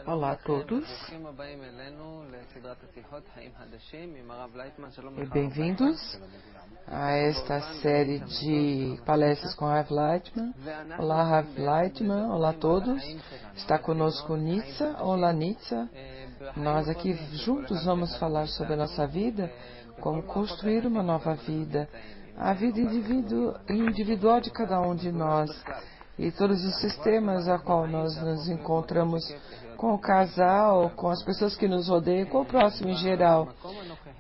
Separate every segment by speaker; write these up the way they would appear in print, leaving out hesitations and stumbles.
Speaker 1: Olá a todos e bem-vindos a esta série de palestras com Rav Leitman. Olá Rav Leitman, olá a todos. Está conosco Nitsa. Olá Nitsa. Nós aqui juntos vamos falar sobre a nossa vida, como construir uma nova vida, a vida individual de cada um de nós e todos os sistemas a qual nós nos encontramos com o casal, com as pessoas que nos rodeiam, com o próximo em geral,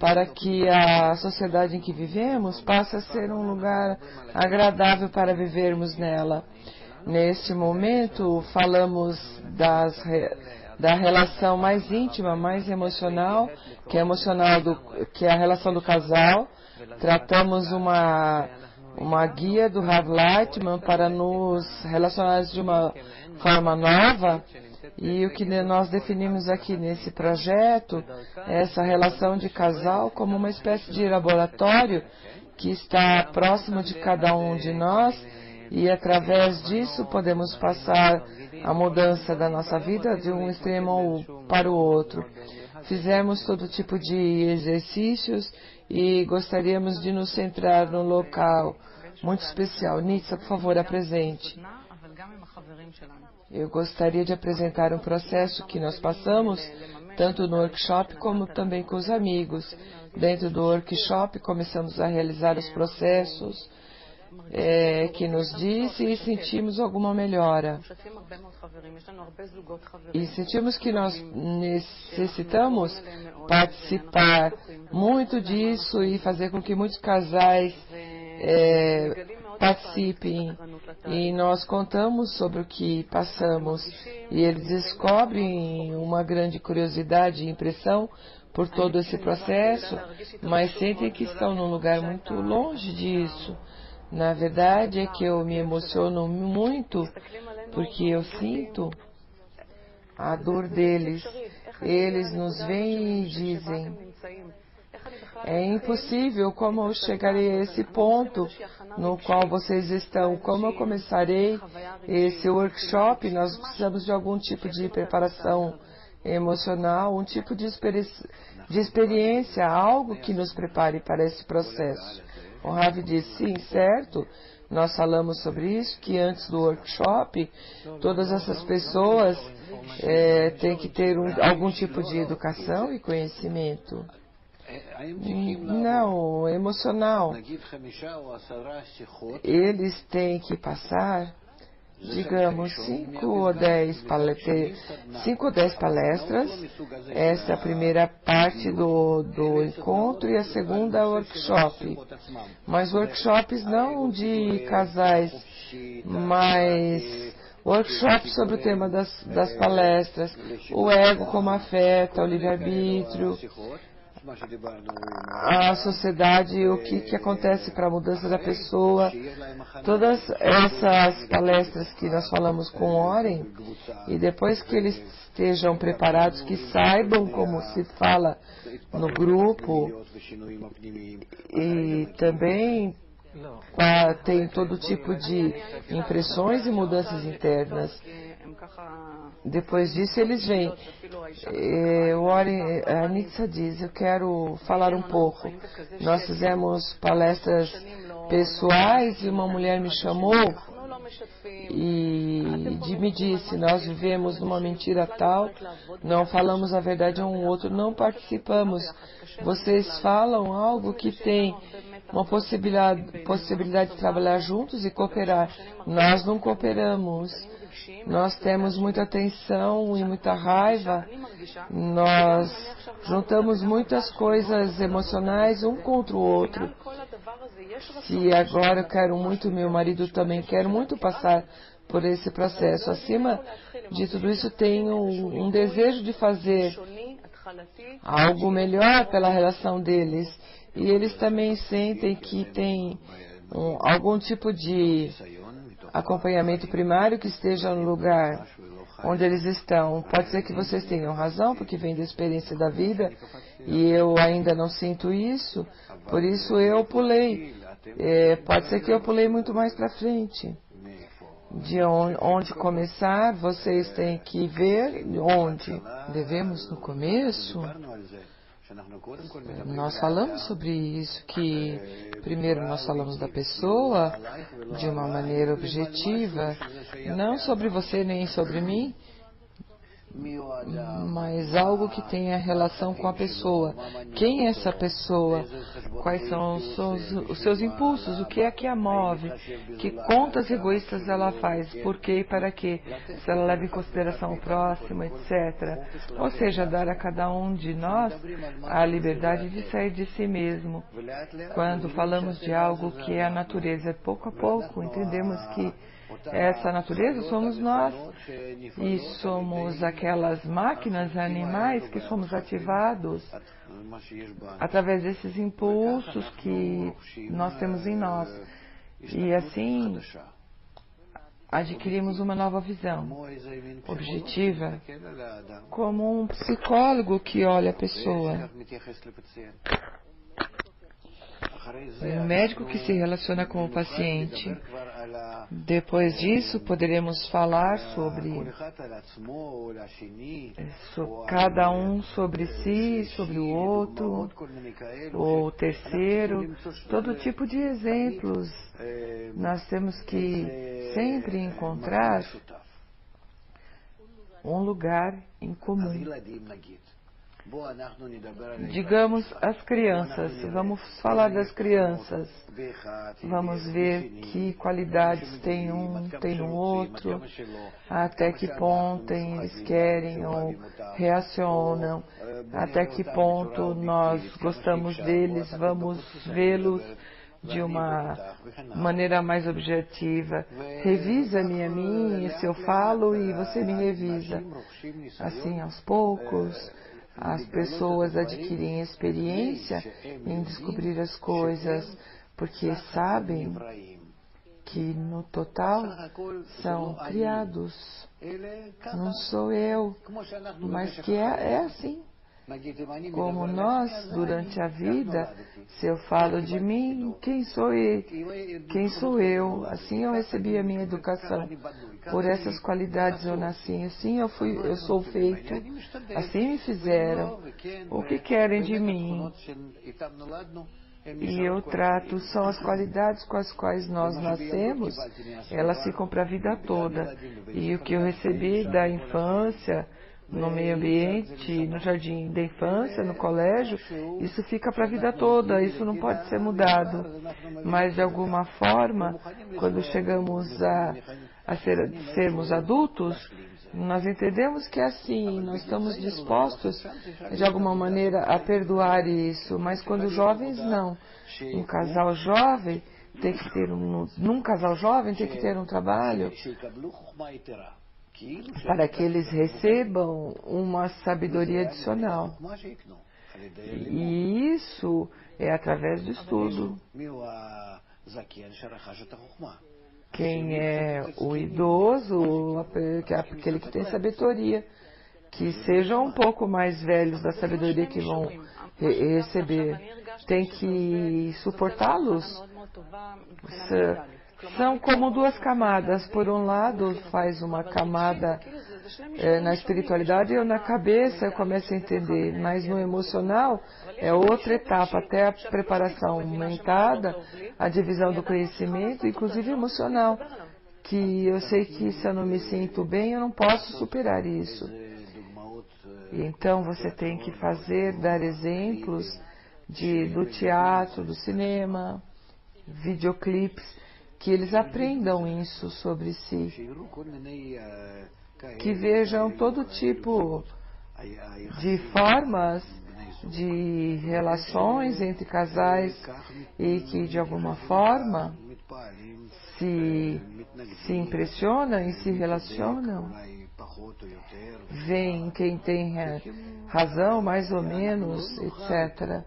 Speaker 1: para que a sociedade em que vivemos passe a ser um lugar agradável para vivermos nela. Neste momento, falamos da relação mais íntima, mais emocional, que é a relação do casal. Tratamos uma guia do Rav Leitman para nos relacionarmos de uma forma nova, e o que nós definimos aqui nesse projeto é essa relação de casal como uma espécie de laboratório que está próximo de cada um de nós, e através disso podemos passar a mudança da nossa vida de um extremo para o outro. Fizemos todo tipo de exercícios e gostaríamos de nos centrar num local muito especial. Nitsa, por favor, apresente. Eu gostaria de apresentar um processo que nós passamos, tanto no workshop como também com os amigos. Dentro do workshop, começamos a realizar os processos que nos disse e sentimos alguma melhora. E sentimos que nós necessitamos participar muito disso e fazer com que muitos casais participem. E nós contamos sobre o que passamos e eles descobrem uma grande curiosidade e impressão por todo esse processo, mas sentem que estão num lugar muito longe disso. Na verdade é que eu me emociono muito porque eu sinto a dor deles. Eles nos veem e dizem: é impossível, como eu chegarei a esse ponto no qual vocês estão, como eu começarei esse workshop. Nós precisamos de algum tipo de preparação emocional, um tipo de experiência, algo que nos prepare para esse processo. O Rav disse: sim, certo, nós falamos sobre isso, que antes do workshop, todas essas pessoas têm que ter algum tipo de educação e conhecimento. Não, emocional. Eles têm que passar, digamos, 5 ou 10 palestras. Essa é a primeira parte do encontro e a segunda é o workshop. Mas workshops não de casais, mas workshops sobre o tema das palestras, o ego como afeta, o livre-arbítrio, a sociedade, o que acontece para a mudança da pessoa. Todas essas palestras que nós falamos com Oren, e depois que eles estejam preparados, que saibam como se fala no grupo, e também tem todo tipo de impressões e mudanças internas. Depois disso eles vêm. A Nitsa diz: eu quero falar um pouco. Nós fizemos palestras pessoais e uma mulher me chamou e me disse: nós vivemos numa mentira tal, não falamos a verdade a um outro, não participamos. Vocês falam algo que tem uma possibilidade de trabalhar juntos e cooperar. Nós não cooperamos. Nós temos muita tensão e muita raiva. Nós juntamos muitas coisas emocionais um contra o outro. Se agora eu quero muito, meu marido também quer muito passar por esse processo. Acima de tudo isso, tenho um desejo de fazer algo melhor pela relação deles. E eles também sentem que tem algum tipo de acompanhamento primário que esteja no lugar onde eles estão. Pode ser que vocês tenham razão, porque vem da experiência da vida, e eu ainda não sinto isso, por isso eu pulei. Pode ser que eu pulei muito mais para frente. de onde começar, vocês têm que ver onde devemos no começo. Nós falamos sobre isso, que primeiro nós falamos da pessoa de uma maneira objetiva, não sobre você nem sobre mim, mas algo que tenha relação com a pessoa. Quem é essa pessoa? Quais são os seus impulsos? O que é que a move? Que contas egoístas ela faz? Por quê e para quê? Se ela leva em consideração o próximo, etc. Ou seja, dar a cada um de nós a liberdade de sair de si mesmo. Quando falamos de algo que é a natureza, pouco a pouco entendemos que essa natureza somos nós e somos aquelas máquinas, animais que somos ativados através desses impulsos que nós temos em nós. E assim adquirimos uma nova visão objetiva, como um psicólogo que olha a pessoa. Um médico que se relaciona com o paciente. Depois disso, poderemos falar sobre cada um sobre si, sobre o outro, ou o terceiro, todo tipo de exemplos. Nós temos que sempre encontrar um lugar em comum. Digamos as crianças, vamos falar das crianças, vamos ver que qualidades tem um, tem no outro, até que ponto eles querem ou reacionam, até que ponto nós gostamos deles, vamos vê-los de uma maneira mais objetiva. Revisa-me a mim, se eu falo e você me revisa. Assim, aos poucos, as pessoas adquirem experiência em descobrir as coisas, porque sabem que no total são criados. Não sou eu, mas que é assim. Como nós, durante a vida, se eu falo de mim, quem sou eu? Quem sou eu? Assim eu recebi a minha educação. Por essas qualidades eu nasci, assim eu sou feito, assim me fizeram. O que querem de mim? E eu trato, são as qualidades com as quais nós nascemos, elas ficam para a vida toda. E o que eu recebi da infância, no meio ambiente, no jardim da infância, no colégio, isso fica para a vida toda, isso não pode ser mudado. Mas, de alguma forma, quando chegamos a sermos adultos, nós entendemos que é assim, nós estamos dispostos, de alguma maneira, a perdoar isso, mas quando jovens, não. Um casal jovem tem que ter num casal jovem tem que ter um trabalho para que eles recebam uma sabedoria adicional. E isso é através do estudo. Quem é o idoso, aquele que tem sabedoria, que sejam um pouco mais velhos da sabedoria que vão receber, tem que suportá-los. São como duas camadas. Por um lado, faz uma camada na espiritualidade, eu na cabeça eu começo a entender, mas no emocional é outra etapa, até a preparação aumentada, a divisão do conhecimento, inclusive emocional, que eu sei que se eu não me sinto bem, eu não posso superar isso. Então você tem que dar exemplos do teatro, do cinema, videoclipes, que eles aprendam isso sobre si, que vejam todo tipo de formas de relações entre casais e que de alguma forma se impressionam e se relacionam. Vem quem tem razão, mais ou menos, etc.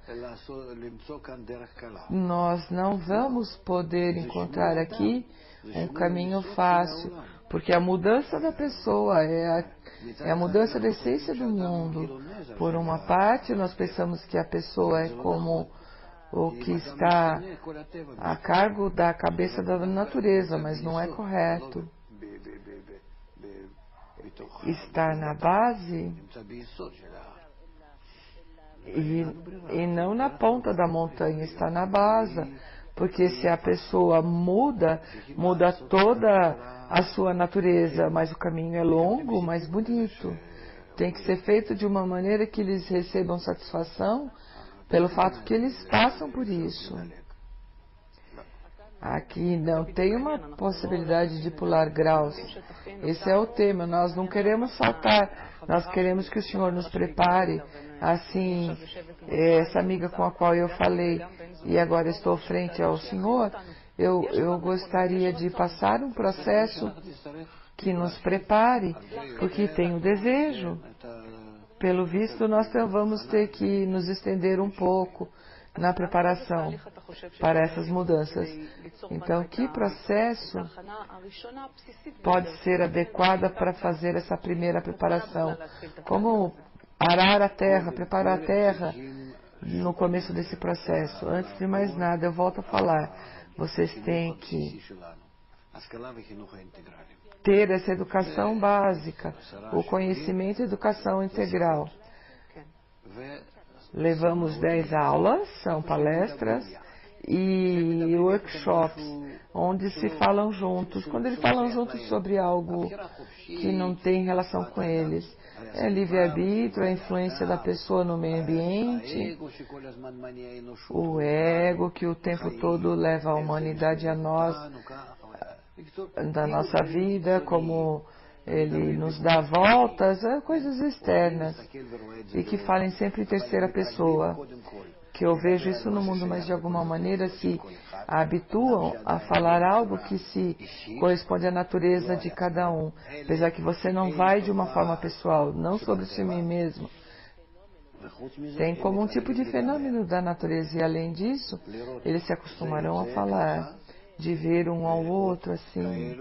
Speaker 1: Nós não vamos poder encontrar aqui um caminho fácil, porque a mudança da pessoa é a mudança da essência do mundo. Por uma parte, nós pensamos que a pessoa é como o que está a cargo da cabeça da natureza, mas não é correto. está na base e não na ponta da montanha, está na base. Porque se a pessoa muda toda a sua natureza, mas o caminho é longo, mas bonito. Tem que ser feito de uma maneira que eles recebam satisfação pelo fato que eles passam por isso. Aqui não tem uma possibilidade de pular graus. Esse é o tema. Nós não queremos saltar. Nós queremos que o Senhor nos prepare. Assim, essa amiga com a qual eu falei e agora estou frente ao Senhor, eu gostaria de passar um processo que nos prepare, porque tenho desejo. Pelo visto, nós vamos ter que nos estender um pouco na preparação para essas mudanças. Então, que processo pode ser adequado para fazer essa primeira preparação? Como arar a terra, preparar a terra no começo desse processo? Antes de mais nada, eu volto a falar, vocês têm que ter essa educação básica, o conhecimento e educação integral. Levamos 10 aulas, são palestras e workshops, onde se falam juntos. Quando eles falam juntos sobre algo que não tem relação com eles, é livre-arbítrio, a influência da pessoa no meio ambiente, o ego que o tempo todo leva a humanidade a nós, da nossa vida, como ele nos dá voltas, coisas externas, e que falem sempre em terceira pessoa, que eu vejo isso no mundo, mas de alguma maneira se habituam a falar algo que se corresponde à natureza de cada um, apesar que você não vai de uma forma pessoal, não sobre si mesmo. Tem como um tipo de fenômeno da natureza, e além disso, eles se acostumarão a falar, de ver um ao outro assim,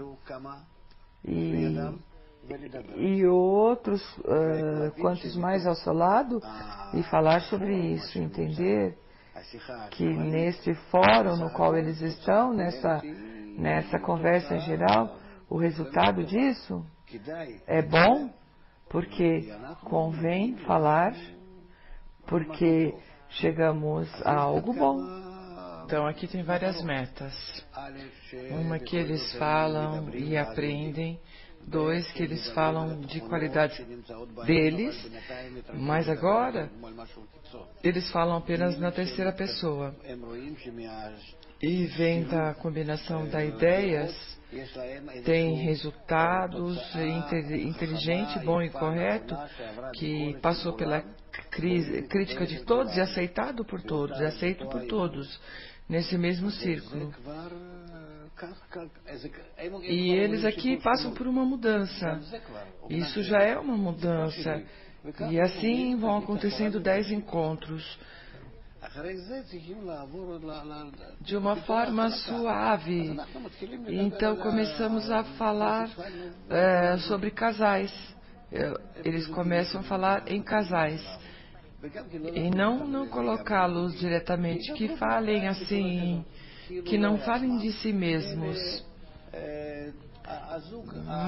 Speaker 1: e outros, quantos mais ao seu lado, e falar sobre isso, entender que neste fórum no qual eles estão, nessa conversa em geral, o resultado disso é bom, porque convém falar, porque chegamos a algo bom. Então, aqui tem várias metas. Uma que eles falam e aprendem. 2, que eles falam de qualidades deles. Mas agora, eles falam apenas na terceira pessoa. E vem da combinação das ideias, tem resultados, inteligente, bom e correto, que passou pela crítica de todos e aceitado por todos, aceito por todos, nesse mesmo círculo. E eles aqui passam por uma mudança. Isso já é uma mudança. E assim vão acontecendo 10 encontros. De uma forma suave. E então começamos a falar sobre casais. Eles começam a falar em casais. E não colocá-los diretamente, que falem assim, que não falem de si mesmos.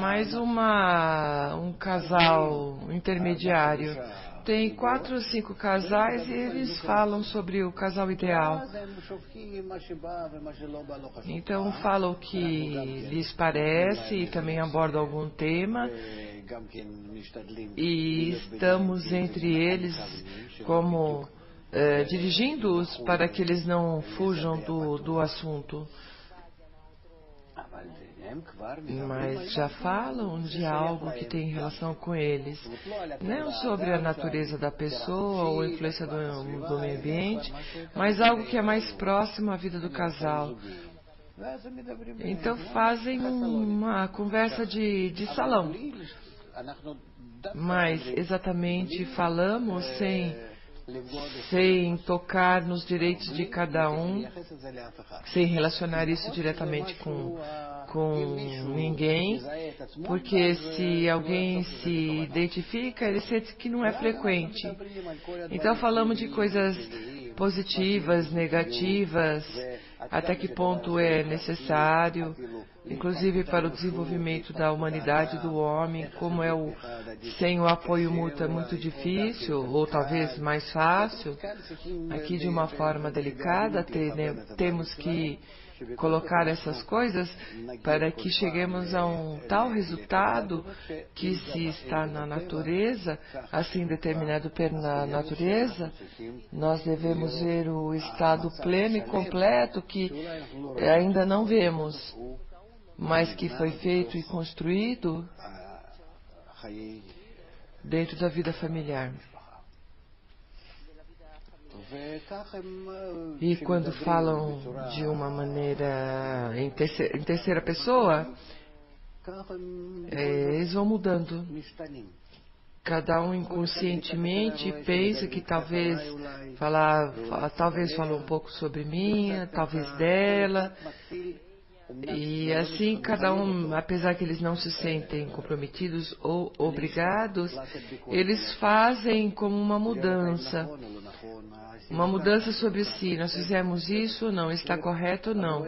Speaker 1: Mas um casal intermediário. Tem 4 ou 5 casais e eles falam sobre o casal ideal. Então falam o que lhes parece e também abordam algum tema. E estamos entre eles como dirigindo-os para que eles não fujam do assunto. Mas já falam de algo que tem relação com eles. Não sobre a natureza da pessoa ou a influência do meio ambiente, mas algo que é mais próximo à vida do casal. Então fazem uma conversa de salão. Mas exatamente falamos sem tocar nos direitos de cada um, sem relacionar isso diretamente com ninguém, porque se alguém se identifica, ele sente que não é frequente. Então falamos de coisas positivas, negativas, até que ponto é necessário, inclusive para o desenvolvimento da humanidade do homem, como sem o apoio mútuo é muito difícil, ou talvez mais fácil. Aqui, de uma forma delicada, temos que colocar essas coisas para que cheguemos a um tal resultado que, se está na natureza, assim determinado pela natureza, nós devemos ver o estado pleno e completo que ainda não vemos, mas que foi feito e construído dentro da vida familiar. E quando falam de uma maneira em terceira pessoa, eles vão mudando. Cada um inconscientemente pensa que talvez falou um pouco sobre mim, talvez dela. E assim, cada um, apesar que eles não se sentem comprometidos ou obrigados, eles fazem como uma mudança sobre si. Nós fizemos isso ou não? Está correto ou não?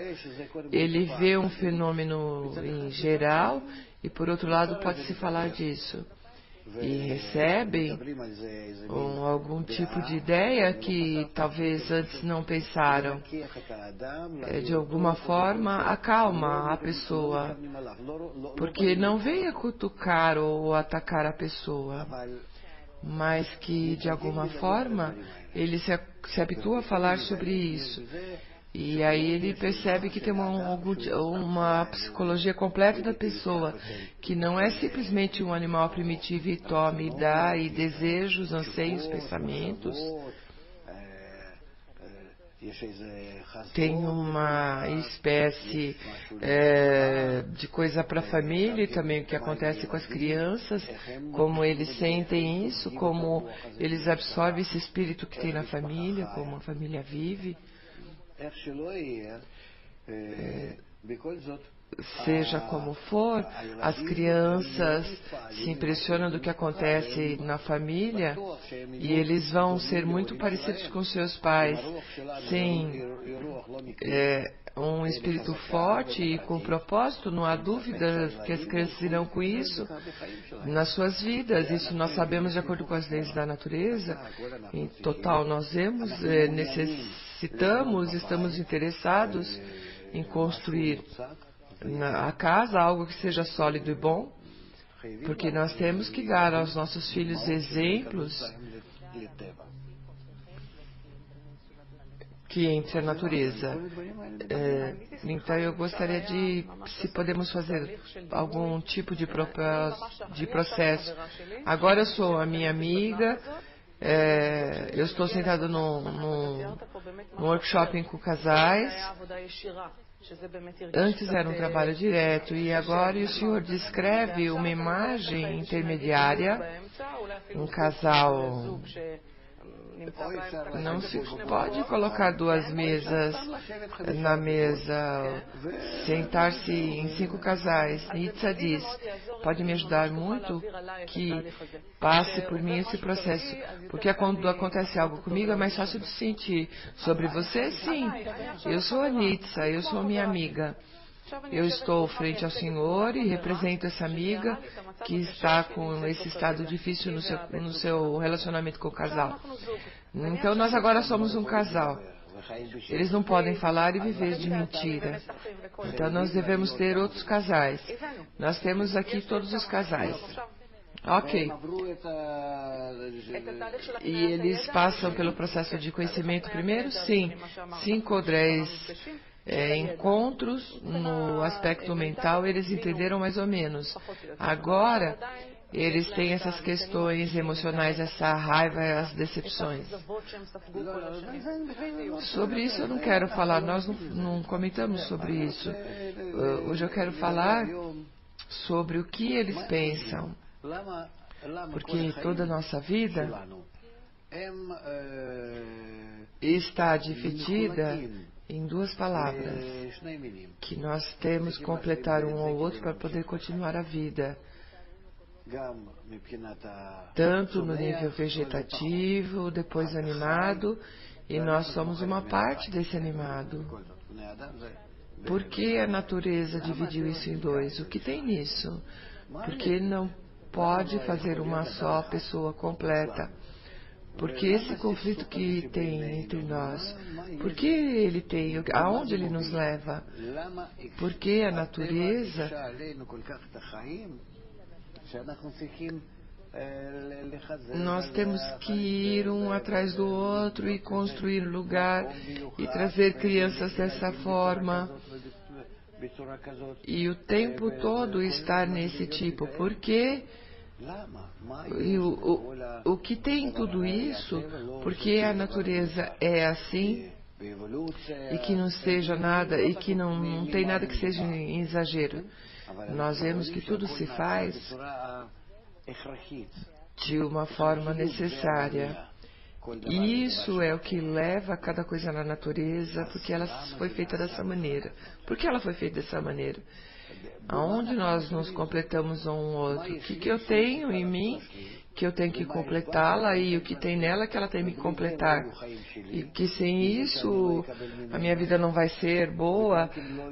Speaker 1: Ele vê um fenômeno em geral e, por outro lado, pode-se falar disso. E recebem algum tipo de ideia que talvez antes não pensaram. De alguma forma, acalma a pessoa, porque não vem a cutucar ou atacar a pessoa, mas que, de alguma forma, ele se habitua a falar sobre isso. E aí ele percebe que tem uma psicologia completa da pessoa, que não é simplesmente um animal primitivo e toma e dá, e desejos, anseios, pensamentos. Tem uma espécie de coisa para a família, e também o que acontece com as crianças, como eles sentem isso, como eles absorvem esse espírito que tem na família, como a família vive. Seja como for, as crianças se impressionam do que acontece na família e eles vão ser muito parecidos com seus pais, sem um espírito forte e com propósito. Não há dúvida que as crianças irão com isso nas suas vidas. Isso nós sabemos de acordo com as leis da natureza. Em total, nós necessitamos, estamos interessados em construir a casa, algo que seja sólido e bom, porque nós temos que dar aos nossos filhos exemplos que entre a natureza. Então eu gostaria se podemos fazer algum tipo de processo. Agora eu sou a minha amiga, eu estou sentado num workshop com casais. Antes era um trabalho direto e agora o senhor descreve uma imagem intermediária, um casal. Não se pode colocar duas mesas na mesa, sentar-se em 5 casais. Nietzsche diz, pode me ajudar muito que passe por mim esse processo, porque quando acontece algo comigo é mais fácil de sentir. Sobre você, sim. Eu sou a Nietzsche, eu sou minha amiga. Eu estou frente ao Senhor e represento essa amiga que está com esse estado difícil no seu relacionamento com o casal. Então nós agora somos um casal. Eles não podem falar e viver de mentira. Então nós devemos ter outros casais. Nós temos aqui todos os casais. Ok. E eles passam pelo processo de conhecimento primeiro? Sim. 5 ou 10 encontros no aspecto mental, eles entenderam mais ou menos. Agora, eles têm essas questões emocionais, essa raiva, as decepções. Sobre isso eu não quero falar, nós não comentamos sobre isso. Hoje eu quero falar sobre o que eles pensam. Porque toda a nossa vida está dividida em 2 palavras, que nós temos que completar um ao outro para poder continuar a vida. Tanto no nível vegetativo, depois animado, e nós somos uma parte desse animado. Por que a natureza dividiu isso em dois? O que tem nisso? Por que não pode fazer uma só pessoa completa? Por que esse conflito que tem entre nós? Por que ele tem? Aonde ele nos leva? Por que a natureza nós temos que ir um atrás do outro e construir lugar e trazer crianças dessa forma e o tempo todo estar nesse tipo? Por quê? E o que tem tudo isso? Porque a natureza é assim e que não seja nada e que não tem nada que seja em exagero. Nós vemos que tudo se faz de uma forma necessária. Isso é o que leva cada coisa na natureza, porque ela foi feita dessa maneira. Por que ela foi feita dessa maneira? Aonde nós nos completamos um outro? O que eu tenho em mim, que eu tenho que completá-la, e o que tem nela que ela tem que me completar. E que sem isso a minha vida não vai ser boa,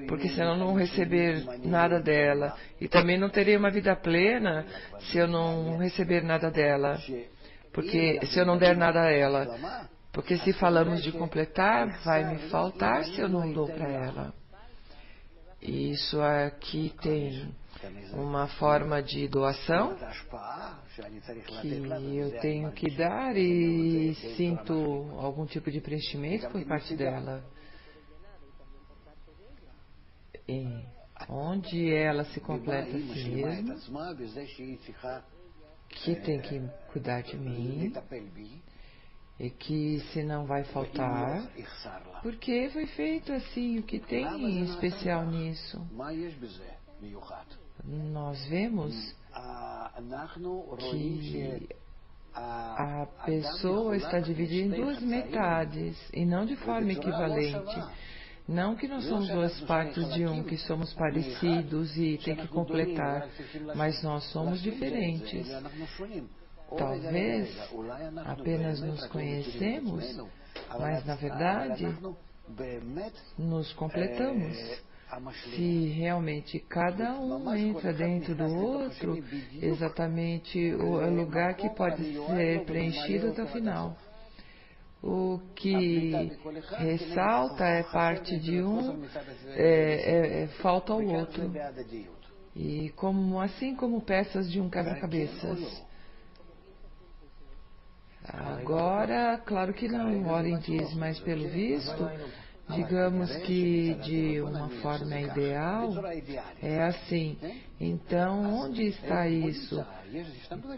Speaker 1: porque senão eu não receber nada dela. E também não terei uma vida plena se eu não receber nada dela. Porque se eu não der nada a ela. Porque se falamos de completar, vai me faltar se eu não dou para ela. Isso aqui tem uma forma de doação que eu tenho que dar e sinto algum tipo de preenchimento por parte dela. E onde ela se completa a si mesma, que tem que cuidar de mim e que se não vai faltar, porque foi feito assim. O que tem especial nisso? Nós vemos que a pessoa está dividida em duas metades e não de forma equivalente. Não que nós somos duas partes de um, que somos parecidos e tem que completar, mas nós somos diferentes. Talvez apenas nos conhecemos, mas na verdade nos completamos. Se realmente cada um entra dentro do outro, exatamente o lugar que pode ser preenchido até o final. O que ressalta é parte de um, falta ao outro. E assim como peças de um quebra-cabeças. Agora, claro que não, Warren diz, mas pelo visto, digamos que de uma forma ideal, é assim. Então, onde está isso?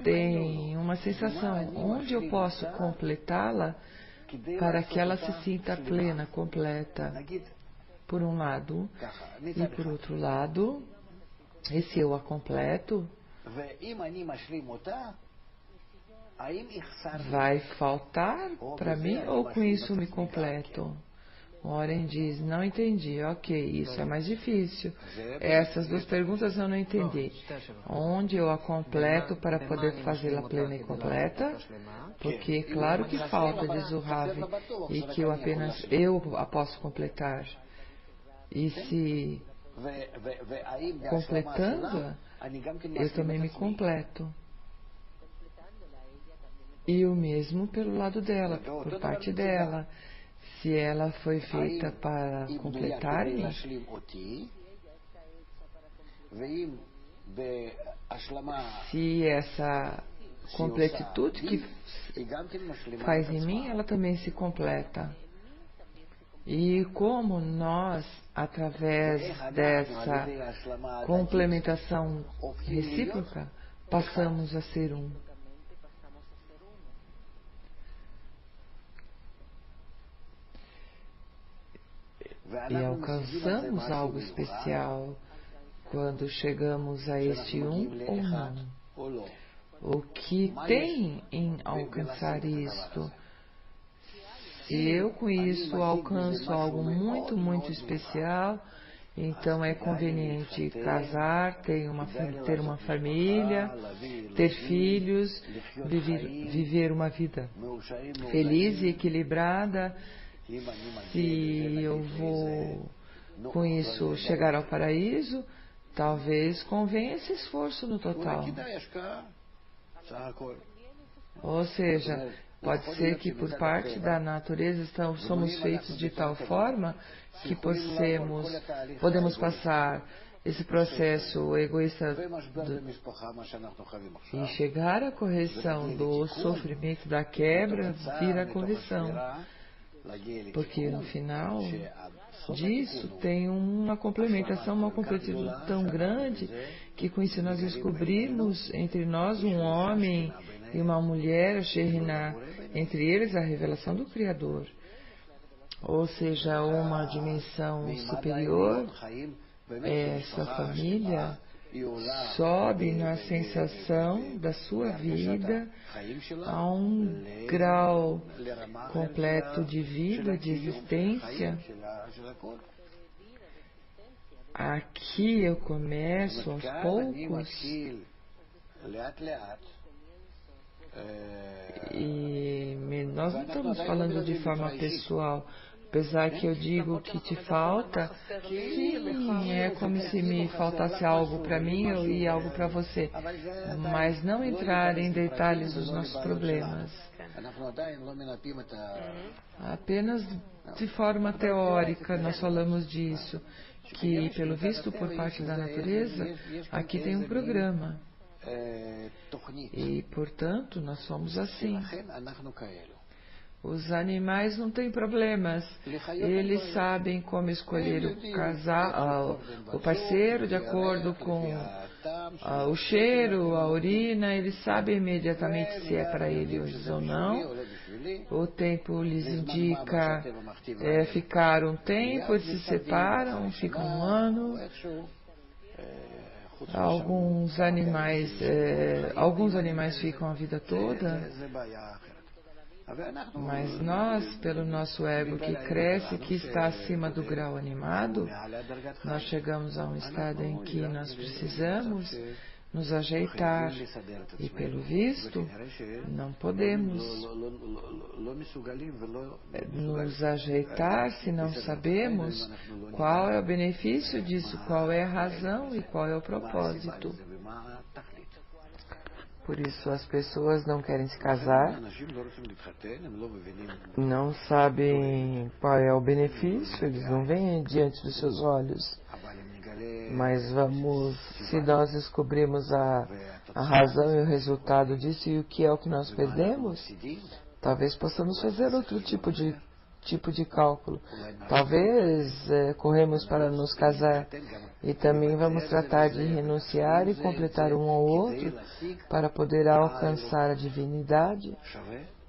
Speaker 1: Tem uma sensação. Onde eu posso completá-la para que ela se sinta plena, completa? Por um lado. E por outro lado, e se eu a completo, vai faltar para mim ou com isso me completo? Warren diz, não entendi. Ok, isso é mais difícil. Essas duas perguntas eu não entendi. Onde eu a completo para poder fazê-la plena e completa? Porque claro que falta, diz o Rav, e que apenas eu a posso completar. E se completando-a, eu também me completo. E o mesmo pelo lado dela, por parte dela. Se ela foi feita para completar-me, se essa completitude que faz em mim, ela também se completa. E como nós, através dessa complementação recíproca, passamos a ser um. E alcançamos algo especial quando chegamos a este um ou não. O que tem em alcançar isto? Se eu com isso alcanço algo muito, muito especial, então é conveniente casar, ter uma família, ter filhos, viver uma vida feliz e equilibrada. Se eu vou com isso chegar ao paraíso, talvez convenha esse esforço no total. Ou seja, pode ser que por parte da natureza somos feitos de tal forma que podemos passar esse processo egoísta e chegar à correção do sofrimento da quebra, vir à correção. Porque no final disso tem uma complementação, uma completude tão grande que com isso nós descobrimos entre nós um homem e uma mulher, a Shekhinah, entre eles a revelação do Criador. Ou seja, uma dimensão superior, essa família sobe na sensação da sua vida a um grau completo de vida, de existência. Aqui eu começo aos poucos e nós não estamos falando de forma pessoal. Apesar que eu digo que te falta, sim, é como se me faltasse algo para mim e algo para você. Mas não entrar em detalhes dos nossos problemas. Apenas de forma teórica nós falamos disso, que pelo visto por parte da natureza, aqui tem um programa. E, portanto, nós somos assim. Os animais não têm problemas. Eles sabem como escolher o parceiro de acordo com o cheiro, a urina. Eles sabem imediatamente se é para eles ou não. O tempo lhes indica ficar um tempo, eles se separam, ficam um ano. Alguns animais ficam a vida toda. Mas nós, pelo nosso ego que cresce, que está acima do grau animado, nós chegamos a um estado em que nós precisamos nos ajeitar. E pelo visto, não podemos nos ajeitar se não sabemos qual é o benefício disso, qual é a razão e qual é o propósito. Por isso as pessoas não querem se casar, não sabem qual é o benefício, eles não veem diante dos seus olhos. Mas se nós descobrirmos a razão e o resultado disso e o que é o que nós perdemos, talvez possamos fazer outro tipo de cálculo. Talvez corremos para nos casar e também vamos tratar de renunciar e completar um ao outro para poder alcançar a divinidade.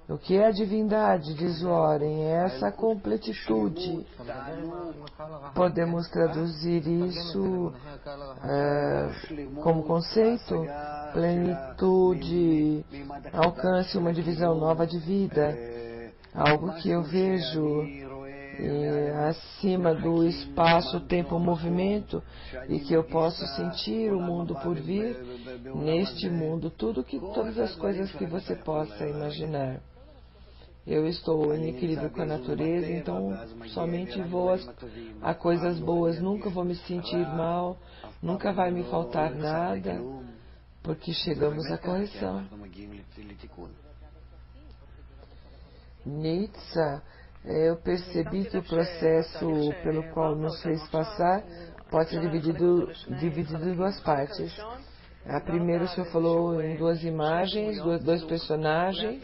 Speaker 1: O que é a divindade, diz Warren, é essa completitude. Podemos traduzir isso como conceito, plenitude, alcance uma divisão nova de vida, algo que eu vejo acima do espaço, tempo, movimento, e que eu posso sentir o mundo por vir, neste mundo, todas as coisas que você possa imaginar. Eu estou em equilíbrio com a natureza, então somente vou a coisas boas, nunca vou me sentir mal, nunca vai me faltar nada, porque chegamos à correção. Nietzsche, eu percebi que o processo pelo qual nos fez passar pode ser dividido em duas partes. A primeira, o senhor falou em duas imagens, dois personagens,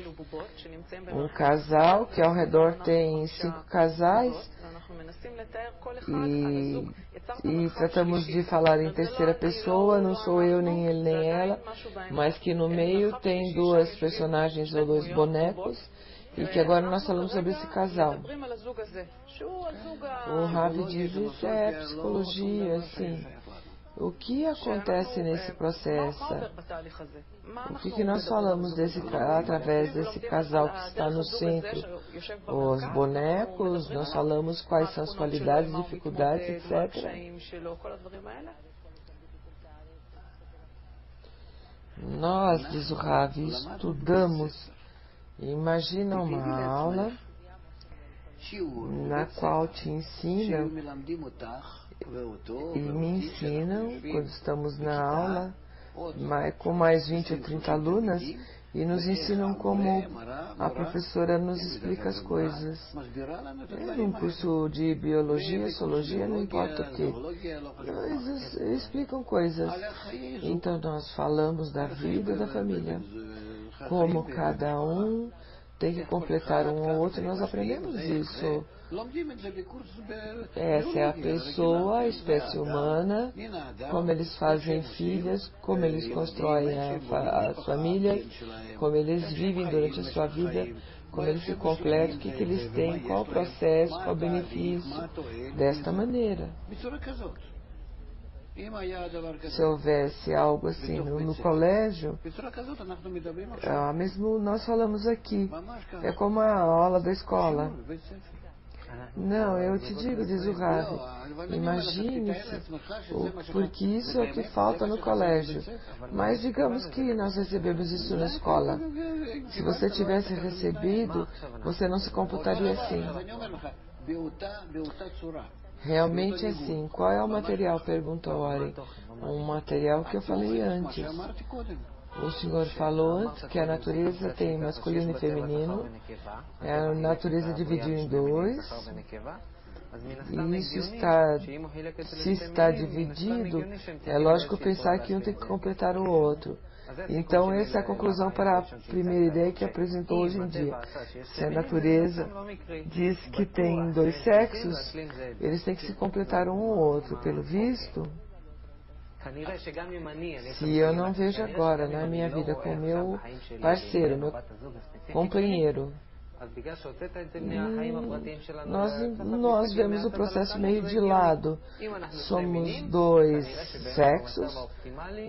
Speaker 1: um casal, que ao redor tem 5 casais, e tratamos de falar em terceira pessoa, não sou eu, nem ele, nem ela, mas que no meio tem 2 personagens ou 2 bonecos, e que agora nós falamos sobre esse casal. O Ravi diz, isso é psicologia, assim. O que acontece nesse processo? O que nós falamos através desse casal que está no centro? Os bonecos, nós falamos quais são as qualidades, dificuldades, etc. Nós, diz o Ravi, estudamos. Imagina uma aula na qual te ensinam e me ensinam quando estamos na aula, com mais 20 ou 30 alunas, e nos ensinam como a professora nos explica as coisas. É um curso de biologia, zoologia, não importa o que. Eles explicam coisas. Então nós falamos da vida da família, como cada um tem que completar um ao outro. Nós aprendemos isso. Essa é a pessoa, a espécie humana, como eles fazem filhas, como eles constroem as famílias, como eles vivem durante a sua vida, como eles se completam, o que eles têm, qual o processo, qual o benefício, desta maneira. Se houvesse algo assim no colégio, mesmo nós falamos aqui, é como a aula da escola. Não, eu te digo, diz o Rav, imagine-se, porque isso é o que falta no colégio. Mas digamos que nós recebemos isso na escola. Se você tivesse recebido, você não se comportaria assim. Realmente assim. Qual é o material? Perguntou Ori. Um material que eu falei antes. O senhor falou antes que a natureza tem masculino e feminino. A natureza dividiu em dois. E isso se está dividido, é lógico pensar que um tem que completar o outro. Então essa é a conclusão para a primeira ideia que apresentou hoje em dia. Se a natureza diz que tem dois sexos, eles têm que se completar um ou outro. Pelo visto, se eu não vejo agora na minha vida com meu parceiro, meu companheiro, nós vemos o processo meio de lado. Somos dois sexos,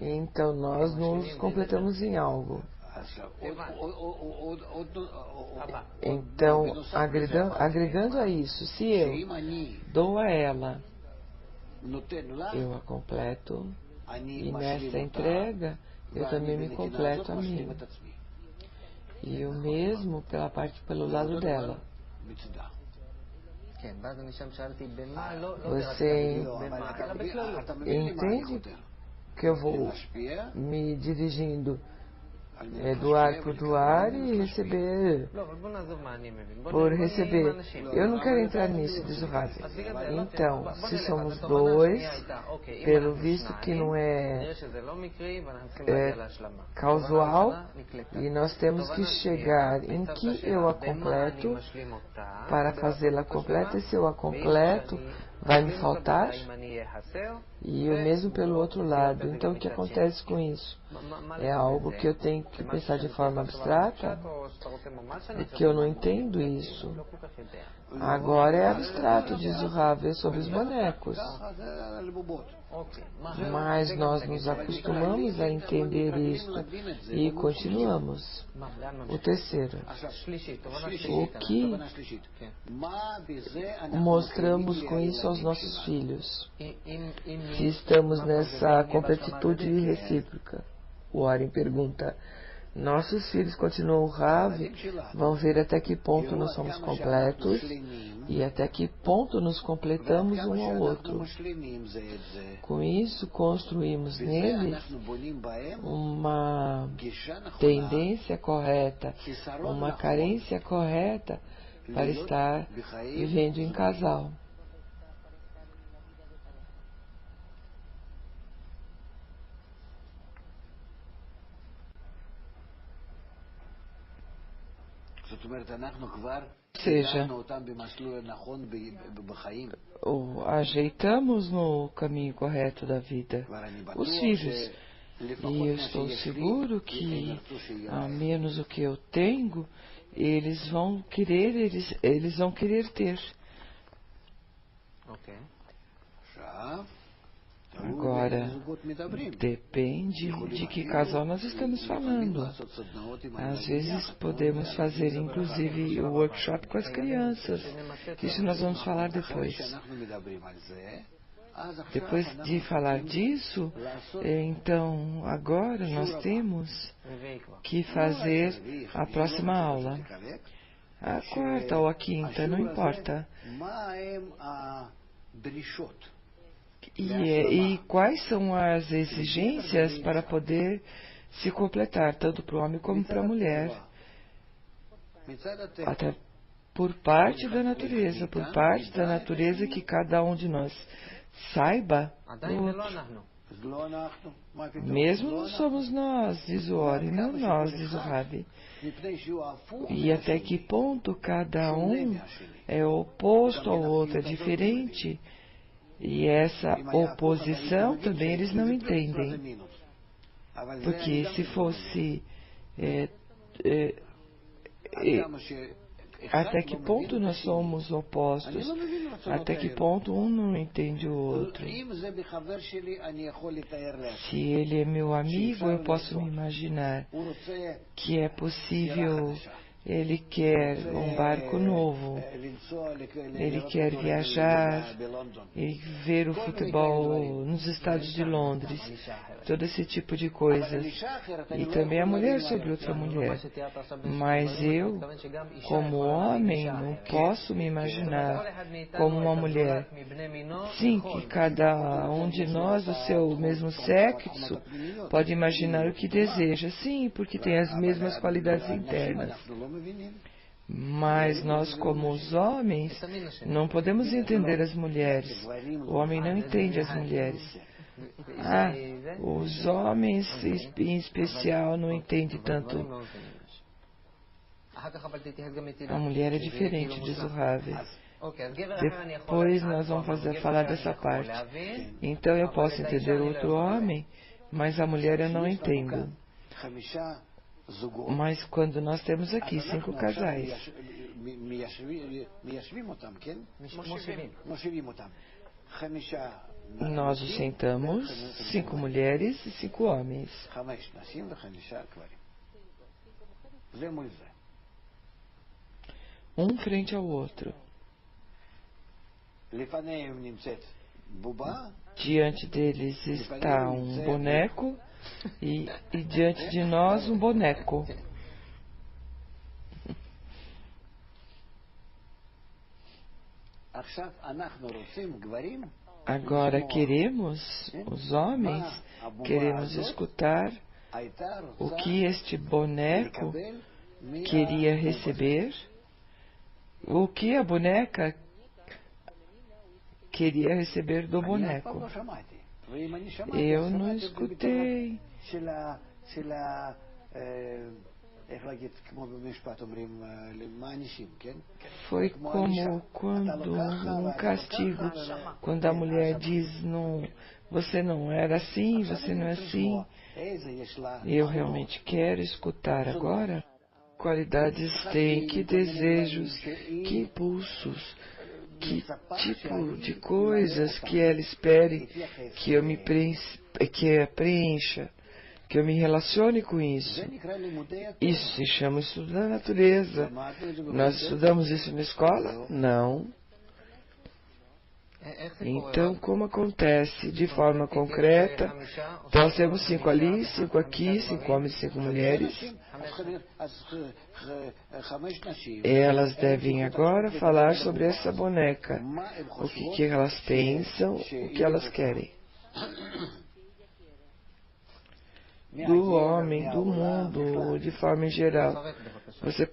Speaker 1: então nós nos completamos em algo. Então, agregando a isso, se eu dou a ela, eu a completo, e nessa entrega eu também me completo a mim. E o mesmo pelo lado dela. Você entende que eu vou me dirigindo doar por doar e receber por receber. Eu não quero entrar nisso, diz o Rav. Então, se somos dois, pelo visto que não é casual, e nós temos que chegar em que eu a completo para fazê-la completa, e se eu a completo, vai me faltar? E o mesmo pelo outro lado. Então, o que acontece com isso? É algo que eu tenho que pensar de forma abstrata? Porque eu não entendo isso. Agora é abstrato, diz o Rav, sobre os bonecos. Mas nós nos acostumamos a entender isto e continuamos. O terceiro, o que mostramos com isso aos nossos filhos? Se estamos nessa completitude recíproca. O Oren pergunta, nossos filhos, continuou o Rav, vão ver até que ponto nós somos completos e até que ponto nos completamos um ao outro. Com isso, construímos neles uma tendência correta, uma carência correta para estar vivendo em casal. Ou seja, ajeitamos no caminho correto da vida os filhos. E eu estou seguro que, a menos o que eu tenho, eles vão querer ter. Agora, depende de que casal nós estamos falando. Às vezes podemos fazer, inclusive, o workshop com as crianças. Isso nós vamos falar depois. Depois de falar disso, então, agora nós temos que fazer a próxima aula. a quarta ou a quinta, não importa. E quais são as exigências para poder se completar, tanto para o homem como para a mulher? Até por parte da natureza, que cada um de nós saiba o outro. Mesmo não somos nós, diz o Ori, não nós, diz o Rabi. E até que ponto cada um é oposto ao outro, é diferente. E essa oposição também eles não entendem. Porque se fosse... até que ponto nós somos opostos? Até que ponto um não entende o outro? Se ele é meu amigo, eu posso me imaginar que é possível. Ele quer um barco novo, ele quer viajar e ver o futebol nos estádios de Londres, todo esse tipo de coisas. E também a mulher sobre outra mulher. Mas eu, como homem, não posso me imaginar como uma mulher. Sim, que cada um de nós, do seu mesmo sexo, pode imaginar o que deseja. Sim, porque tem as mesmas qualidades internas. Mas nós, como os homens, não podemos entender as mulheres. O homem não entende as mulheres. Os homens, em especial, não entendem tanto. A mulher é diferente, diz o Ravi. Depois nós vamos falar dessa parte. Então eu posso entender outro homem, mas a mulher eu não entendo. Mas quando nós temos aqui 5 casais, nós os sentamos, 5 mulheres e 5 homens. Um frente ao outro. Diante deles está um boneco e diante de nós um boneco. Agora queremos, os homens, queremos escutar o que este boneco queria receber, o que a boneca queria receber do boneco. Eu não escutei. Foi como quando um castigo, quando a mulher diz, não, você não era assim, você não é assim. Eu realmente quero escutar agora. Qualidades tem, que desejos, que impulsos, que tipo de coisas que ela espere que eu me preencha, que eu me relacione com isso. Isso se chama estudo da natureza. Nós estudamos isso na escola? Não. Então, como acontece de forma concreta, nós temos 5 ali, 5 aqui, 5 homens e 5 mulheres. Elas devem agora falar sobre essa boneca. O que elas pensam, o que elas querem. Do homem, do mundo, de forma em geral. Você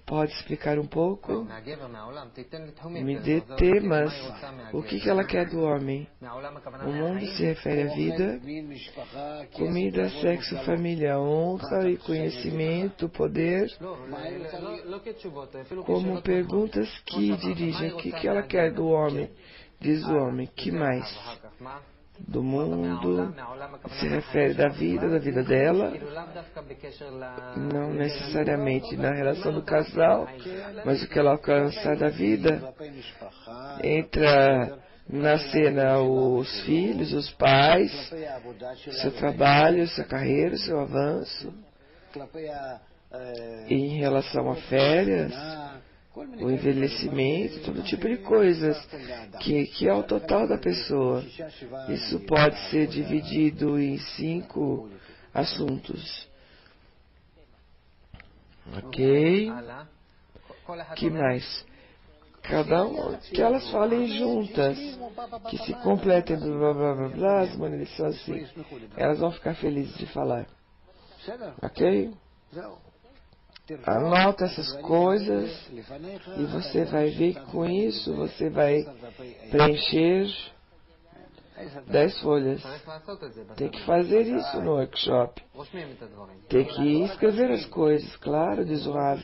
Speaker 1: pode explicar um pouco? Me dê temas. O que ela quer do homem? O mundo se refere à vida, comida, sexo, família, honra e conhecimento, poder. Como perguntas que dirigem. O que ela quer do homem? Diz o homem. Que mais? Do mundo, se refere da vida dela, não necessariamente na relação do casal, mas o que ela alcançar da vida. Entra na cena os filhos, os pais, seu trabalho, sua carreira, seu avanço, em relação a férias, o envelhecimento, todo tipo de coisas, que é o total da pessoa. Isso pode ser dividido em 5 assuntos. Ok? Que mais? Cada um, que elas falem juntas, que se completem, blá blá blá blá, as mulheres são assim. Elas vão ficar felizes de falar. Ok? Anota essas coisas e você vai ver que com isso você vai preencher 10 folhas. Tem que fazer isso no workshop. Tem que escrever as coisas, claro, diz o Rav.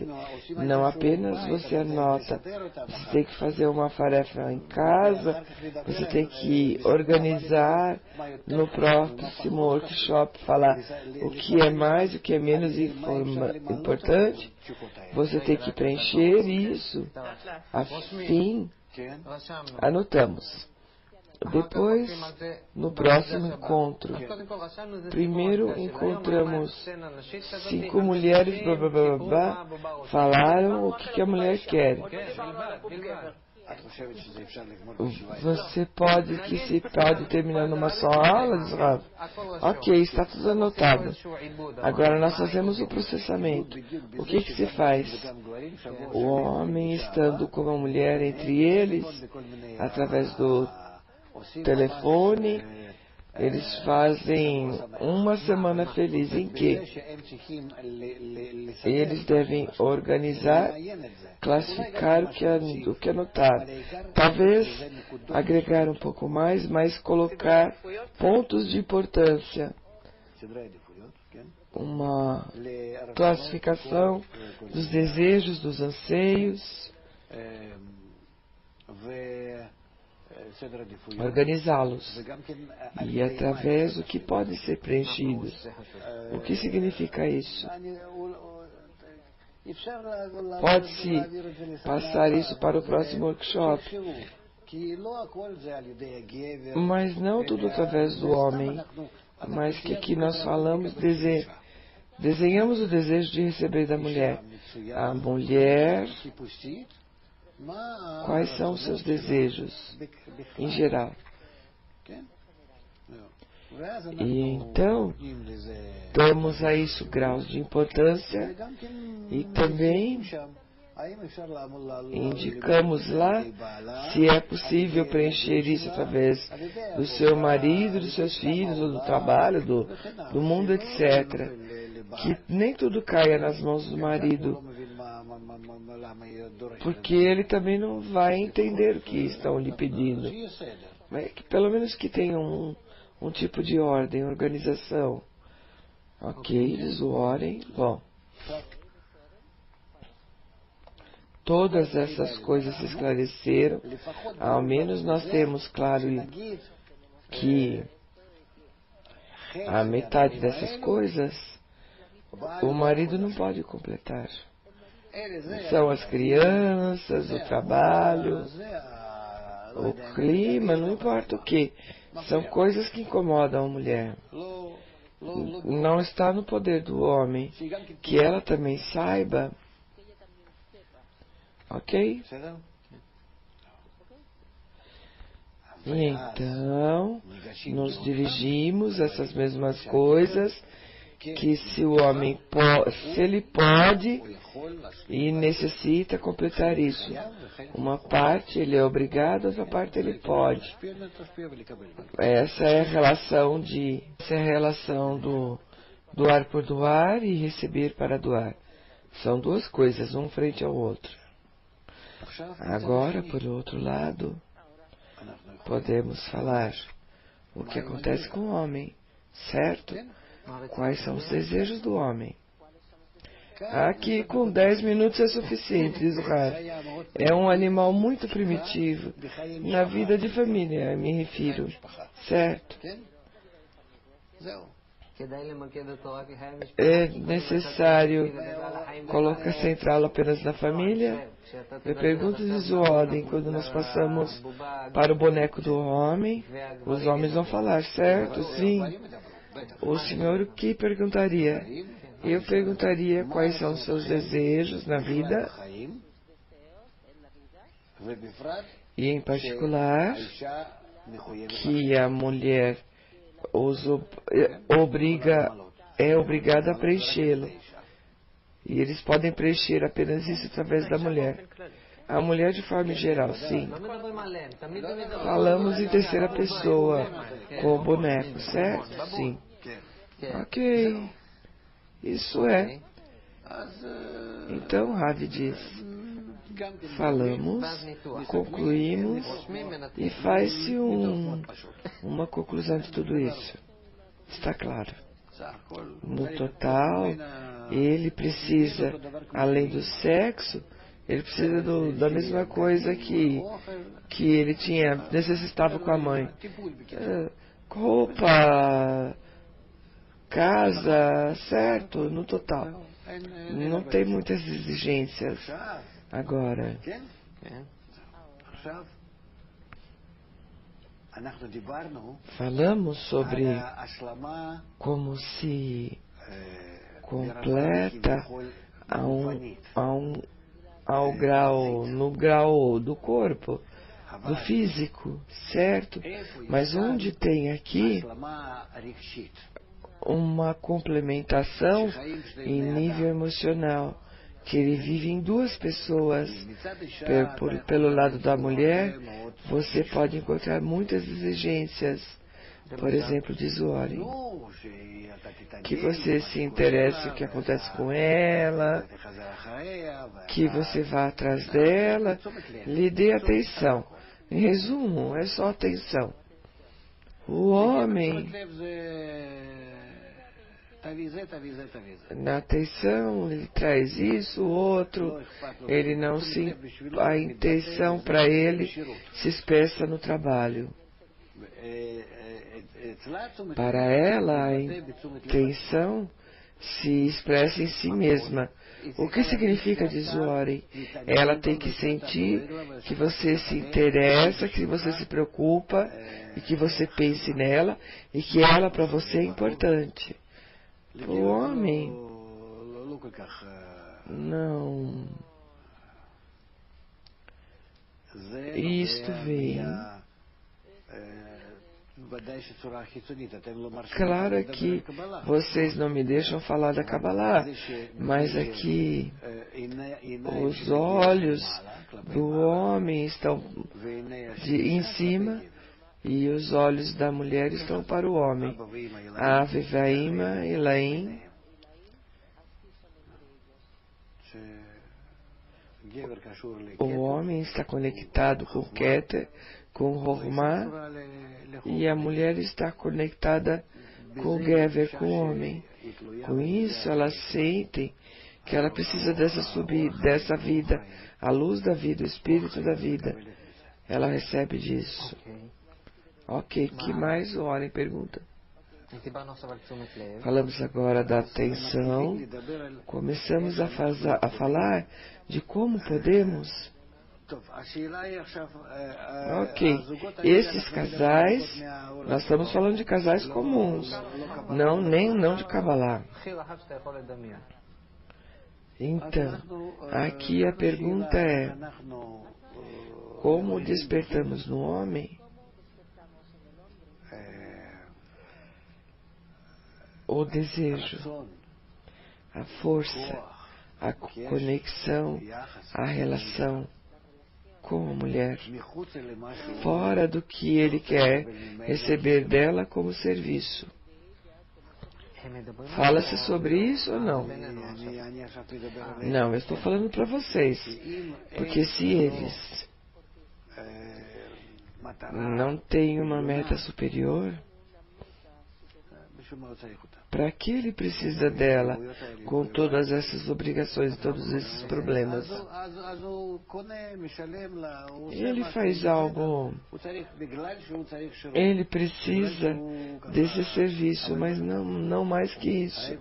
Speaker 1: Não apenas você anota. Você tem que fazer uma tarefa em casa. Você tem que organizar no próximo workshop, falar o que é mais, o que é menos importante. Você tem que preencher isso. Assim, anotamos. Depois, no próximo encontro, primeiro encontramos 5 mulheres, blá, blá, blá, blá, falaram o que a mulher quer. Você pode terminar numa só aula, diz Rav? Ok, está tudo anotado. Agora nós fazemos o processamento. O que se faz? O homem estando com a mulher entre eles, através do telefone, eles fazem uma semana feliz em que eles devem organizar, classificar o que anotar. Talvez agregar um pouco mais, mas colocar pontos de importância. Uma classificação dos desejos, dos anseios. Organizá-los e através do que pode ser preenchido. O que significa isso? Pode-se passar isso para o próximo workshop, mas não tudo através do homem, mas que aqui nós falamos, desenhamos o desejo de receber da mulher. A mulher, quais são os seus desejos em geral? E então, damos a isso graus de importância e também indicamos lá se é possível preencher isso através do seu marido, dos seus filhos, ou do trabalho, do mundo, etc. Que nem tudo caia nas mãos do marido, porque ele também não vai entender o que estão lhe pedindo. Mas que, pelo menos que tenha um tipo de ordem, organização. Ok, eles orem. Bom, todas essas coisas se esclareceram. Ao menos nós temos claro que a metade dessas coisas o marido não pode completar. São as crianças, o trabalho, o clima, não importa o que. São coisas que incomodam a mulher. Não está no poder do homem que ela também saiba. Ok? E então, nos dirigimos a essas mesmas coisas, que se o homem se ele pode e necessita completar isso. Uma parte ele é obrigado, outra parte ele pode. Essa é a relação do doar por doar e receber para doar. São duas coisas, um frente ao outro. Agora, por outro lado, podemos falar o que acontece com o homem, certo? Quais são os desejos do homem? Aqui com 10 minutos é suficiente, diz o Rav. É um animal muito primitivo. Na vida de família, me refiro. Certo? É necessário colocar central apenas na família? Eu pergunto, diz o Odin, quando nós passamos para o boneco do homem, os homens vão falar, certo? Sim. O senhor o que perguntaria? Eu perguntaria quais são os seus desejos na vida e, em particular, que a mulher é obrigada a preenchê-lo. E eles podem preencher apenas isso através da mulher. A mulher de forma geral, sim. Falamos em terceira pessoa, com o boneco, certo? Sim. Ok. Isso é. Então, Ravi diz, falamos, concluímos e faz-se uma conclusão de tudo isso. Está claro. No total, ele precisa, além do sexo, ele precisa da mesma coisa que ele necessitava com a mãe. Roupa, casa, certo? No total. Não tem muitas exigências. Agora, falamos sobre como se completa no grau do corpo, do físico, certo? Mas onde tem aqui uma complementação em nível emocional, que ele vive em duas pessoas. Pelo lado da mulher, você pode encontrar muitas exigências. Por exemplo, diz o Ori, que você se interesse o que acontece com ela, que você vá atrás dela, lhe dê atenção. Em resumo, é só atenção. O homem, na atenção, ele traz isso, o outro, ele não se... A intenção para ele se expressa no trabalho. Para ela, a intenção se expressa em si mesma. O que significa, diz o Ori? Ela tem que sentir que você se interessa, que você se preocupa e que você pense nela e que ela para você é importante. O homem não. Isto vem. Claro que vocês não me deixam falar da Kabbalah, mas aqui os olhos do homem estão em cima e os olhos da mulher estão para o homem. Ave, Vaima, Elaim. O homem está conectado com Keter, com Hormah, e a mulher está conectada com o Gever, com o homem. Com isso, elas sentem que ela precisa dessa vida, a luz da vida, o espírito da vida. Ela recebe disso. Ok, que mais o Oren pergunta? Falamos agora da atenção. Começamos a falar de como podemos. Ok, esses casais, nós estamos falando de casais comuns, não de Kabbalah. Então, aqui a pergunta é, como despertamos no homem o desejo, a força, a conexão, a relação com a mulher, fora do que ele quer receber dela como serviço. Fala-se sobre isso ou não? Não, eu estou falando para vocês, porque se eles não têm uma meta superior, para que ele precisa dela com todas essas obrigações e todos esses problemas? Ele faz algo, ele precisa desse serviço, mas não mais que isso.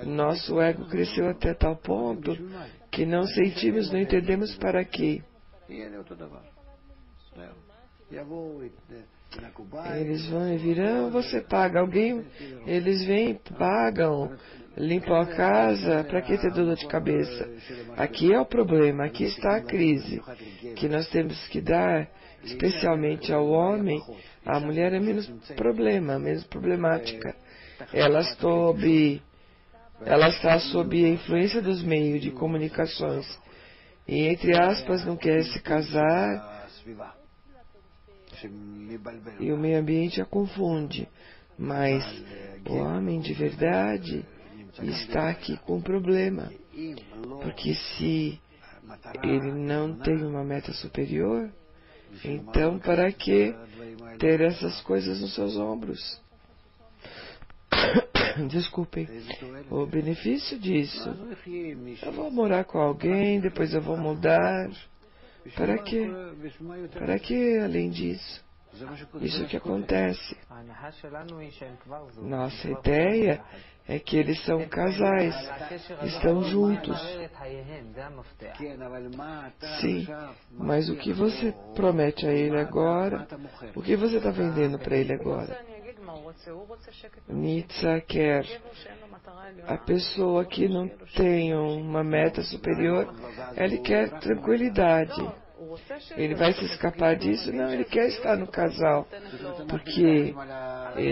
Speaker 1: Nosso ego cresceu até tal ponto que não sentimos, não entendemos para quê. Eles vão e virão, você paga. Eles vêm, pagam, limpam a casa, para que ter dor de cabeça? Aqui é o problema, aqui está a crise, que nós temos que dar, especialmente ao homem. A mulher é menos problema, menos problemática. Ela sob ela está sob a influência dos meios de comunicações e, entre aspas, não quer se casar e o meio ambiente a confunde. Mas o homem de verdade está aqui com um problema, porque se ele não tem uma meta superior, então para que ter essas coisas nos seus ombros? Desculpem. O benefício disso: eu vou morar com alguém, depois eu vou mudar. Para quê? Para que além disso? Isso que acontece. Nossa ideia é que eles são casais, estão juntos. Sim, mas o que você promete a ele agora? O que você está vendendo para ele agora? Nietzsche quer a pessoa que não tem uma meta superior, ele quer tranquilidade. Ele vai se escapar disso? Não, ele quer estar no casal, porque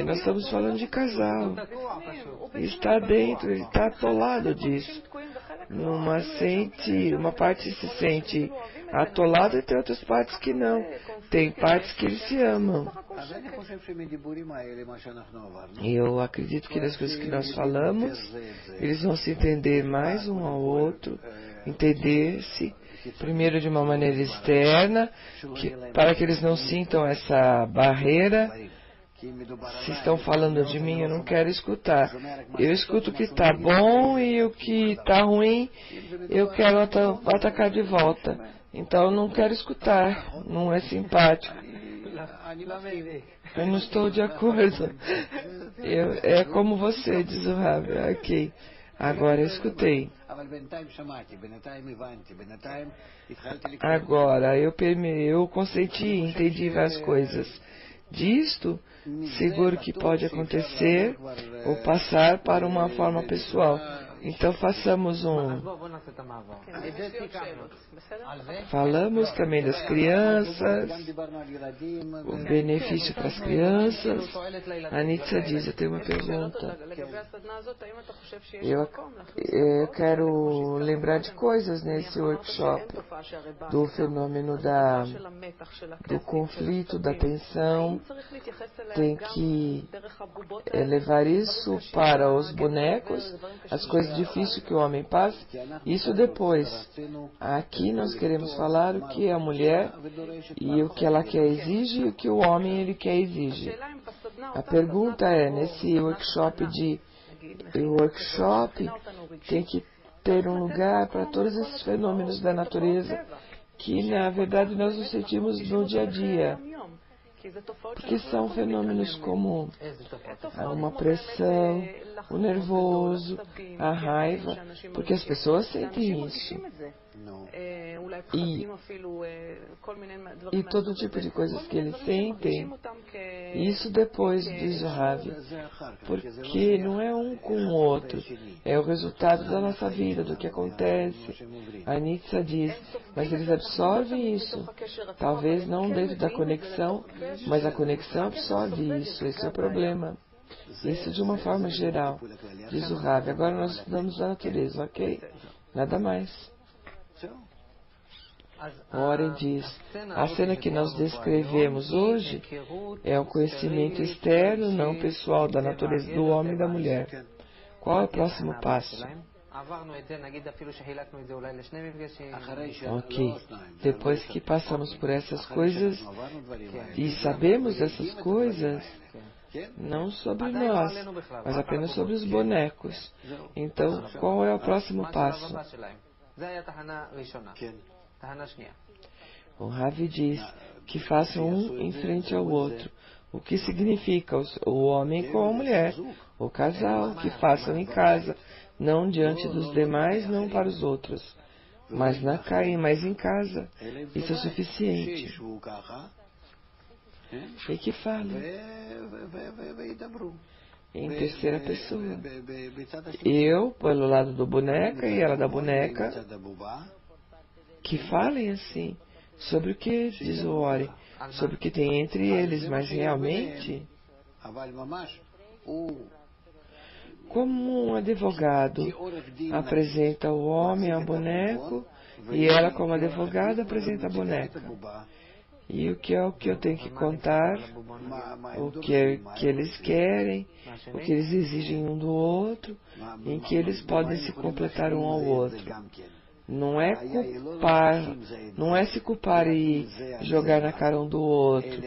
Speaker 1: nós estamos falando de casal. Ele está dentro, ele está atolado disso. Uma parte se sente atolada e tem outras partes que não. Tem partes que eles se amam. E eu acredito que das coisas que nós falamos, eles vão se entender mais um ao outro, entender-se primeiro de uma maneira externa, para que eles não sintam essa barreira. Se estão falando de mim, eu não quero escutar. Eu escuto o que está bom e o que está ruim, eu quero atacar de volta. Então eu não quero escutar, não é simpático. Eu não estou de acordo. É como você, diz o Rabi. Ok, agora eu escutei. Agora eu consenti, entendi várias coisas. Disto, seguro que pode acontecer ou passar para uma forma pessoal. Então façamos Falamos também das crianças, o benefício para as crianças. A Nietzsche diz, eu tenho uma pergunta. Eu quero lembrar de coisas nesse workshop, do fenômeno do conflito, da tensão. Tem que levar isso para os bonecos, as coisas difíceis que o homem passa, isso depois. Aqui nós queremos falar o que a mulher e o que ela quer exige e o que o homem ele quer exige. A pergunta é, nesse workshop tem que ter um lugar para todos esses fenômenos da natureza que na verdade nós nos sentimos no dia a dia. Porque são fenômenos como uma pressão, o nervoso, a raiva, porque as pessoas sentem isso. E todo tipo de coisas que eles sentem, isso depois diz o Ravi, porque não é um com o outro, é o resultado da nossa vida, do que acontece. A Nietzsche diz, mas eles absorvem isso, talvez não dentro da conexão, mas a conexão absorve isso, esse é o problema. Isso de uma forma geral, diz o Ravi. Agora nós estudamos a natureza, ok? Nada mais. Oren diz, a cena que nós descrevemos hoje é o conhecimento externo, não pessoal, da natureza do homem e da mulher. Qual é o próximo passo? Ok, depois que passamos por essas coisas e sabemos dessas coisas, não sobre nós, mas apenas sobre os bonecos. Então, qual é o próximo passo? O Ravi diz que façam um em frente ao outro. O que significa o homem com a mulher, o casal, que façam em casa, não diante dos demais, não para os outros, mas em casa. Isso é suficiente. E que falem em terceira pessoa. Eu, pelo lado do boneca, e ela da boneca, que falem assim, sobre o que diz o Ori, sobre o que tem entre eles, mas realmente Como um advogado apresenta o homem ao boneco e ela, como advogada, apresenta a boneca. E o que é o que eu tenho que contar, o que é que eles querem, o que eles exigem um do outro, em que eles podem se completar um ao outro. Não é culpar, não é se culpar e jogar na cara um do outro,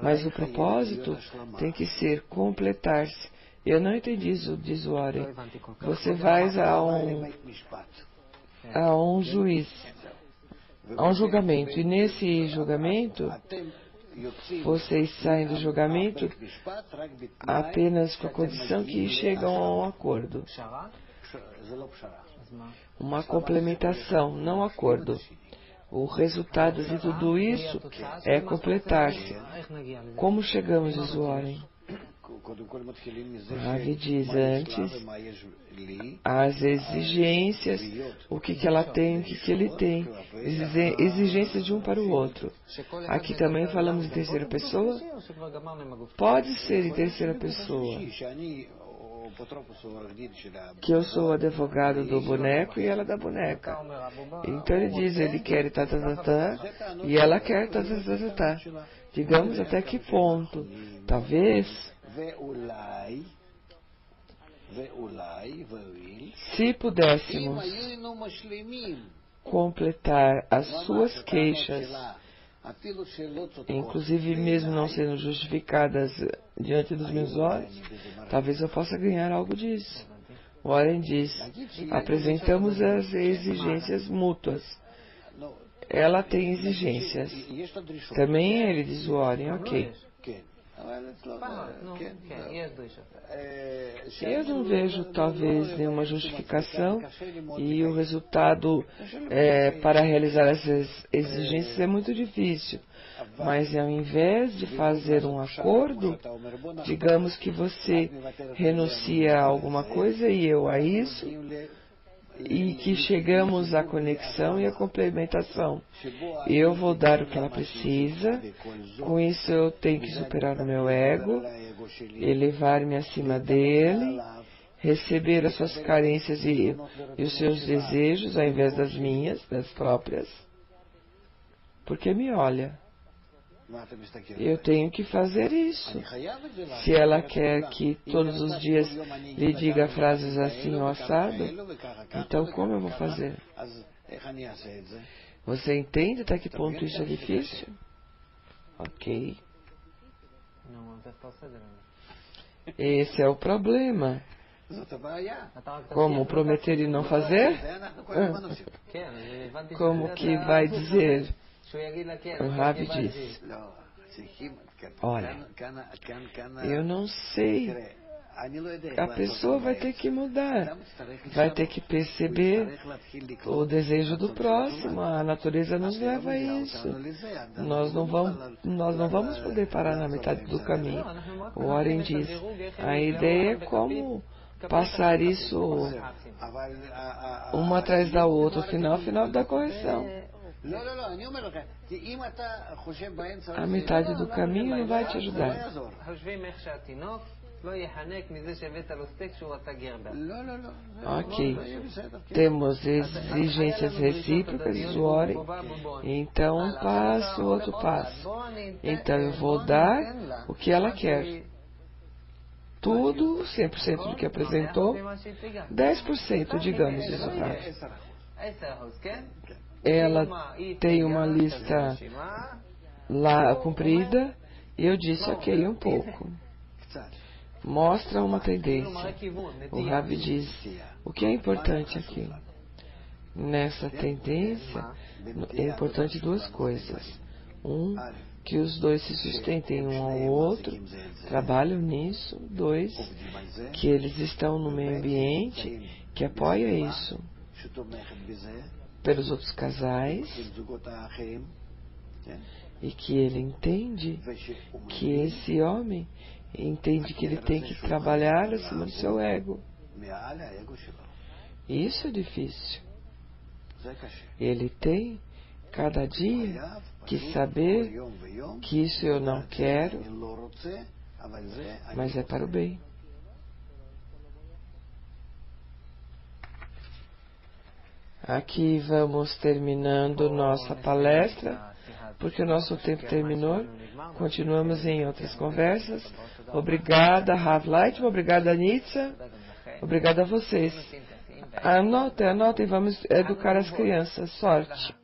Speaker 1: mas o propósito tem que ser completar-se. Eu não entendi isso, diz Warren. Você vai a um juiz, a um julgamento, e nesse julgamento, vocês saem do julgamento apenas com a condição que chegam a um acordo. Uma complementação, não acordo. O resultado de tudo isso é completar-se. Como chegamos, diz Warren? Ravi diz antes as exigências, o que ela tem, o que ele tem, exigências de um para o outro. Aqui também falamos em terceira pessoa? Pode ser em terceira pessoa. Que eu sou o advogado do boneco e ela da boneca. Então ele diz, ele quer tá, e ela quer tá. Digamos até que ponto. Talvez, se pudéssemos completar as suas queixas, inclusive mesmo não sendo justificadas diante dos meus olhos, talvez eu possa ganhar algo disso. Warren diz, apresentamos as exigências mútuas. Ela tem exigências. Também ele diz, Warren, ok. Eu não vejo talvez nenhuma justificação e o resultado para realizar essas exigências é muito difícil. Mas ao invés de fazer um acordo, digamos que você renuncia a alguma coisa e eu a isso, e que chegamos à conexão e à complementação. Eu vou dar o que ela precisa, com isso eu tenho que superar o meu ego, elevar-me acima dele, receber as suas carências e os seus desejos, ao invés das minhas, das próprias, porque me olha. Eu tenho que fazer isso. Se ela quer que todos os dias lhe diga frases assim ou assado, então como eu vou fazer? Você entende até que ponto isso é difícil? Ok. Esse é o problema. Como prometer e não fazer? Como que vai dizer? O Rabi diz, olha, eu não sei, a pessoa vai ter que mudar, vai ter que perceber o desejo do próximo, a natureza nos leva a isso. Nós não vamos poder parar na metade do caminho. O Warren diz, a ideia é como passar isso uma atrás da outra, final da correção. A metade do caminho não vai te ajudar. Ok. Temos exigências recíprocas, Warren. Então, um passo, outro passo. Então, eu vou dar o que ela quer. Tudo, 100% do que apresentou, 10%, digamos, isso. Ela tem uma lista lá comprida e eu disse, ok, um pouco. Mostra uma tendência. O Rabi diz, o que é importante aqui? Nessa tendência, é importante duas coisas. Que os dois se sustentem um ao outro, trabalham nisso. 2, que eles estão no meio ambiente que apoia isso. Pelos outros casais, e que ele entende que esse homem entende que ele tem que trabalhar acima do seu ego. Isso é difícil. Ele tem, cada dia, que saber que isso eu não quero, mas é para o bem. Aqui vamos terminando nossa palestra, porque o nosso tempo terminou. Continuamos em outras conversas. Obrigada, Rav Lightman, obrigada, Nitsa. Obrigada a vocês. Anotem, vamos educar as crianças. Sorte.